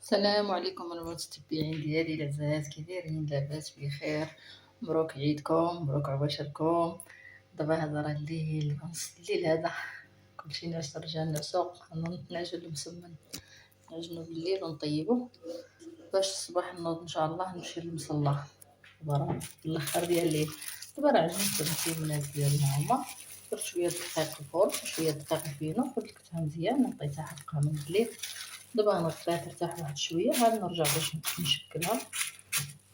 السلام عليكم المتتبعين ديالي العزاز، كي دايرين؟ لاباس بخير؟ مبروك عيدكم، مبروك عواشركم. دابا هذا راه الليل، نص الليل هذا كلشي ناعس، رجع نعسو، نعجن المسمن، نعجنو بالليل ونطيبو باش الصباح نوض ان شاء الله نمشي للمصلى. دابا راه الاخر ديال الليل. دابا راه عجنت المسمنات ديالنا هما، درت شويه دقيق الفرن وشويه دقيق الفينو، فلكتها مزيان وعطيتها حقها من الليل. دابا غنخليها ترتاح واحد شويه، عاد نرجع باش نشكلها،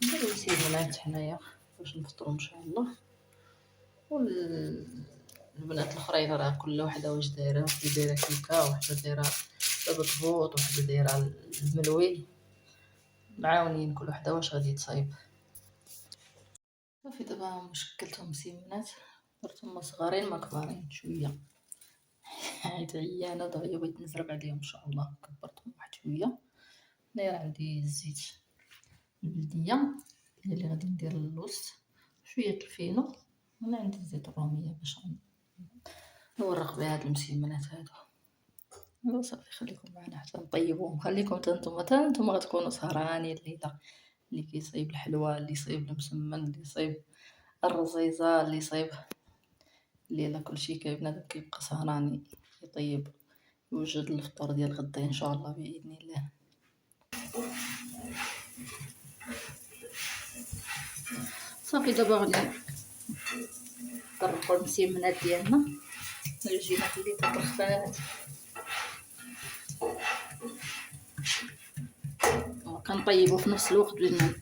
ندير المسيمونات حنايا باش نفطرو ان شاء الله. والبنات الاخرين راه كل وحده واش دايره، وحده دايره كيكه، وحده دايره بطبوط، وحده دايره الملوي، معاونين كل وحده واش غادي تصايب. صافي دابا مشكلتهم مسيمونات، درتهم صغارين ما كبارين شويه. حيت عيانه دغيا بغيت نزرب عليهم ان شاء الله، كبرتهم واحد شويه. داير عندي الزيت البلديه هي اللي غادي ندير اللوز، شويه الفينو، وانا عندي الزيت الروميه باش نورق بها هاد المسيمنات هادو. ايوا صافي، خليكم معنا حتى نطيبوهم، خليكم حتى نتوما غتكونوا سهرانين الليله، اللي كيصايب الحلوى، اللي صايب المسمن، اللي صايب الرزيزه، اللي صايب الليله، كلشي بنادم كيبقى سهران يطيب، يوجد الفطور ديال غدا ان شاء الله باذن الله. صافي دابا غادي نطرقوا المسيمنات ديالنا، العجينه خليتها طرخات، كنطيبوا في نفس الوقت بين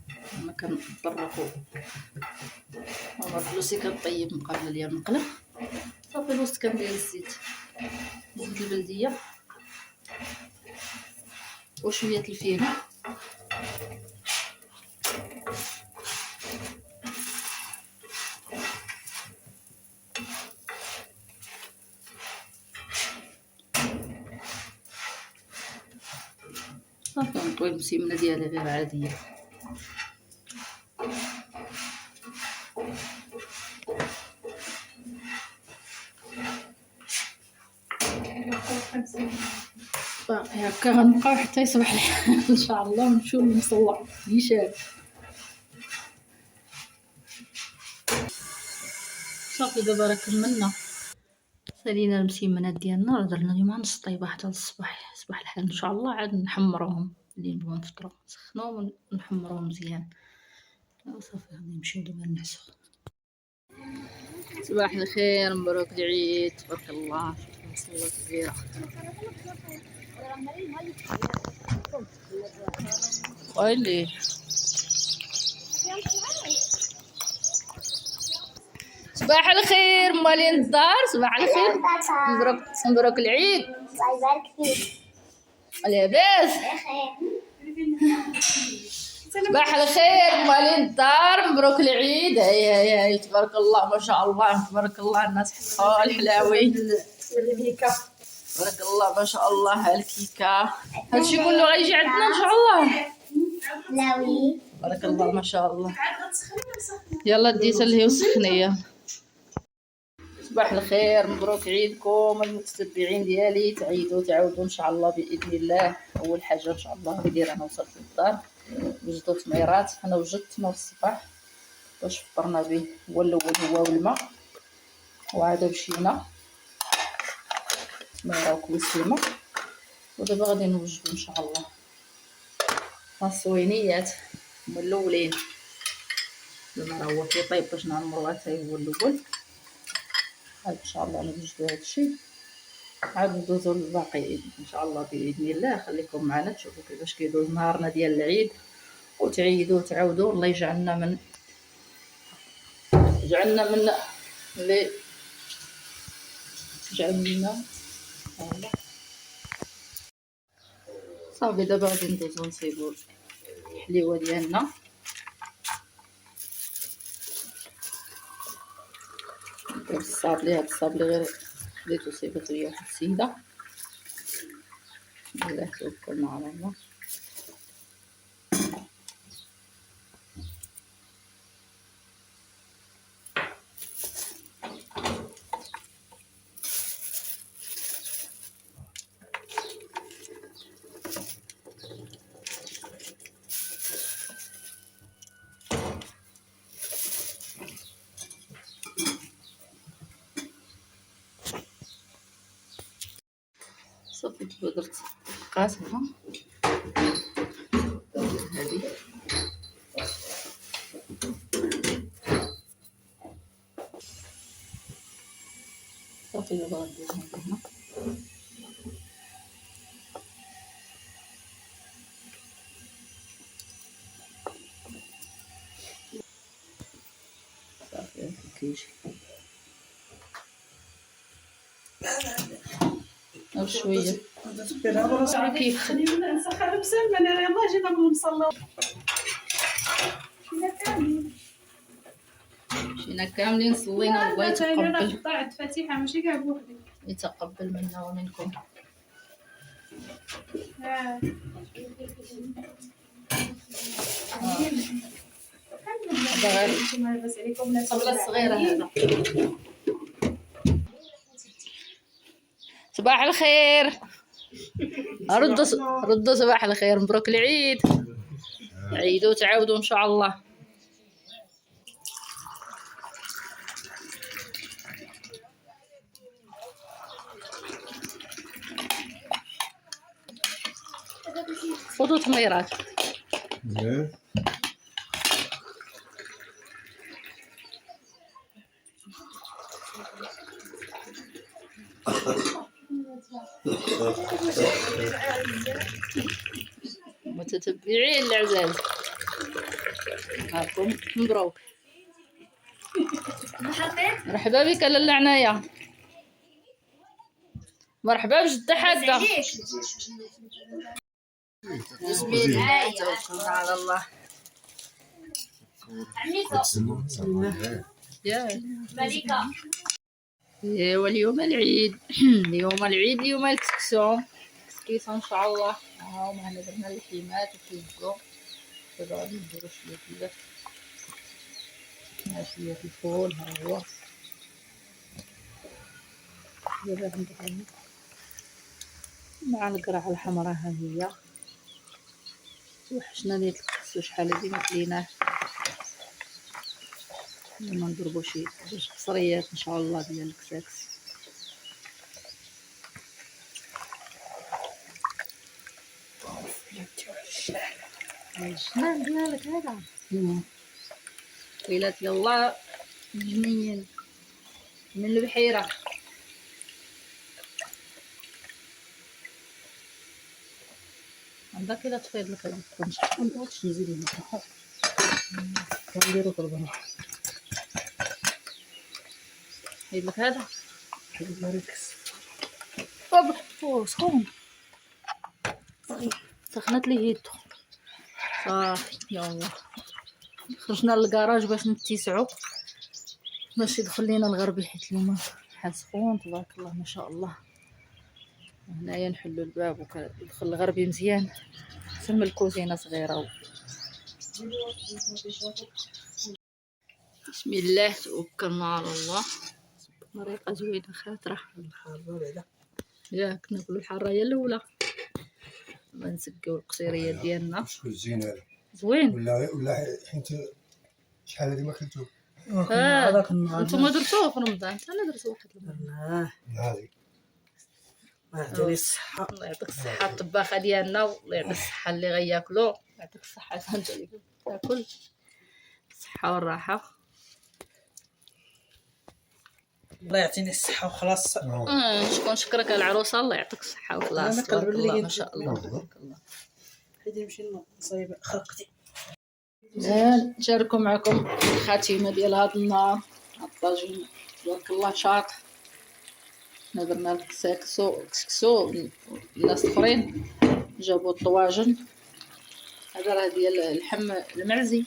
ما كنطرقوا. الفلوسي كنطيب مقابله ديال المقله. صافي الوسط كندير الزيت البلديه وشويه الفينو، صافي نطوي المسيمنه ديالي غير عاديه. باقي هكا غنبقاو حتى يصبح الحال ان شاء الله، ونمشيو للمصلى نيشان. صافي دابا راه كملنا، سالينا المسيمنات ديالنا، راه درنا اليوم نص طيبه حتى للصباح، صباح الحال ان شاء الله. عاد نحمروهم اللي نبغيو نفطرو، نسخنوهم ونحمروهم مزيان. صافي غادي نمشيو دابا نعسو. صباح الخير، مبروك العيد، تبارك الله، مصلى كبيره. ويلي صباح الخير مالين الدار، صباح الخير، مبروك العيد، الله يبارك فيك، لاباس صباح الخير مالين الدار، مبروك العيد. هاي تبارك الله ما شاء الله، تبارك الله، الناس حطوا الحلاوي، تبارك الله ما شاء الله. هالكيكه هادشي كله غيجي عندنا ان شاء الله. حلاوي تبارك الله ما شاء الله. يلا ديتها اللي هي وسخنيه. صباح الخير، مبروك عيدكم المتتبعين ديالي، تعيدوا تعاودوا ان شاء الله باذن الله. اول حاجه ان شاء الله ندير، انا وصلت للدار وجدوا تميرات، انا وجدت من الصباح باش فطرنا به. هو الاول هو والماء، وعاد مشينا تميره وكويس الماء، ودابا غادي نوجدوا ان شاء الله الصوينيات هما الاولين. دابا راه هو كيطيب باش نعمروه حتى هو الاول. ان شاء الله نوجدوا هادشي، عاد ندوزو للباقي ان شاء الله باذن الله. خليكم معنا تشوفوا كيفاش كيدوز نهارنا ديال العيد، وتعيدوا وتعاودوا. الله يجعلنا من اللي جعلنا. صافي دابا غادي ندوزو نصيبو الحليوه ديالنا. ندير الصابلي، هاد الصابلي غير خديتو صيبت ليا واحد السيده. الله توكلنا على الله. درت دقات هنا هادي صافي. دابا غندوزهم هنا صافي كيجي او شويه كيف نسخر بسلمى انا يلاه جينا من المصلى مشينا كاملين صلينا. الله يتقبل طلعت فاتحه ماشي كاع بوحدي. يتقبل منا ومنكم. هذا غير صبله صغيره. هذا صباح الخير. ردوا صباح الخير. مبروك العيد. عيدوا تعاودوا ان شاء الله. خذوا تميرات. متتبعين العزاز هاكم مبروك. مرحبا بك لاله عناية. مرحبا بجدة حاجة. بسم الله توكلنا على الله. ملكة. ايوا اليوم العيد. اليوم العيد. اليوم الكسكسو ان شاء الله. ها هما درنا اللحيمات وكيبقاو. دابا غادي نديرو شويه كذا مع شويه الفول. ها هو دابا غندير مع القرعه الحمراء. ها هي وحشنا ديال الكسكسو شحال هادي ما كليناه. لما نضربو شي جوج قصريات ان شاء الله ديال الكساكس. شنو ندير لك هذا ويلات يلا جنين من البحيره. عندك كذا تفيض لك هذا الطنجة. مبغيتش نزيد هنا. نديرو قربان. حيد لك هذا. حيد لك سخون. سخنت لي يدو. صافي يلا خرجنا للكراج باش نتسعو باش يدخل لينا الغربي حيت اليوم حال سخون تبارك الله ما شاء الله. هنايا نحلو الباب وكيدخل الغربي مزيان. سلم الكوزينه صغيره. بسم الله توكلنا على الله. طريقه زوينه خاطره. الحاره بعدا ياك ناكلو الحاره هي الاولى. ما نسقيو القصيريات ديالنا. زين هذا زوين ولا حيت شحال هادي ما كلتو. هذاك النهار نتوما درتوه في رمضان. حتى انا درت واحد المره. هذه الله يعطيك الصحه. الله يعطيك الصحه الطباخه ديالنا. والله يعطيك الصحه اللي غياكلو. يعطيك الصحه انت اللي تاكل الصحه والراحه. الله يعطيني الصحه وخلاص. شكون شكرك العروسه. الله يعطيك الصحه وخلاص. تبارك الله ما شاء الله تبارك الله. حيدي نمشي نصايب خرقتي. نشاركوا معكم الخاتمه ديال هذا النهار. الطاجين تبارك الله شاط. حنا درنا الكسكسو. الناس الاخرين جابوا الطواجن. هذا راه ديال اللحم المعزي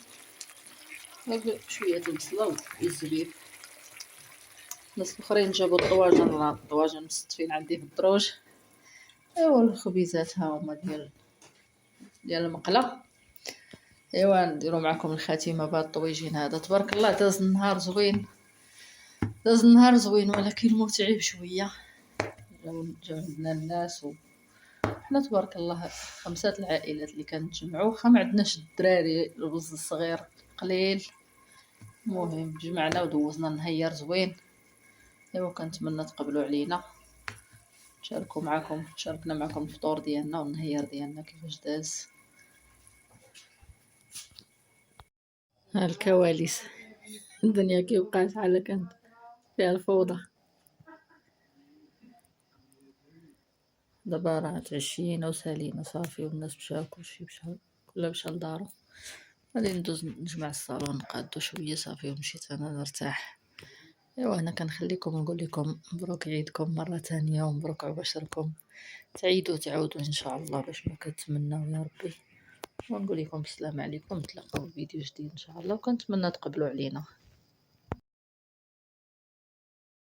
شويه البصله والزبيب. الناس الاخرين جابوا الطواجن. راه الطواجن مستفين عندي في الدروج. ايوا الخبيزات ها هما ديال المقله. ايوا نديرو معكم الخاتمه بهذا الطويجين هذا. تبارك الله داز النهار زوين. ولكن متعب شويه. جاو عندنا الناس حنا تبارك الله 5 العائلات اللي كنتجمعوا. ما عندناش الدراري. الوز الصغير قليل. المهم جمعنا ودوزنا نهير زوين. ايوا كنتمنى تقبلوا علينا. شاركنا معكم الفطور ديالنا والنهيار ديالنا كيفاش داز. ها الكواليس. الدنيا كي بقات على كانت فيها الفوضى. دابا راه تعشينا وسالينا صافي، والناس مشاو كلشي كلها مشى لدارو. غادي ندوز نجمع الصالون نقادو شويه صافي ومشيت انا نرتاح. ايوا انا كنخليكم ونقول لكم مبروك عيدكم مره ثانيه ومبروك عباشركم، تعيدوا تعاودوا ان شاء الله باش ما كتمناو يا ربي. ونقول لكم السلام عليكم، نتلاقاو في فيديو جديد ان شاء الله، وكنتمنى تقبلوا علينا.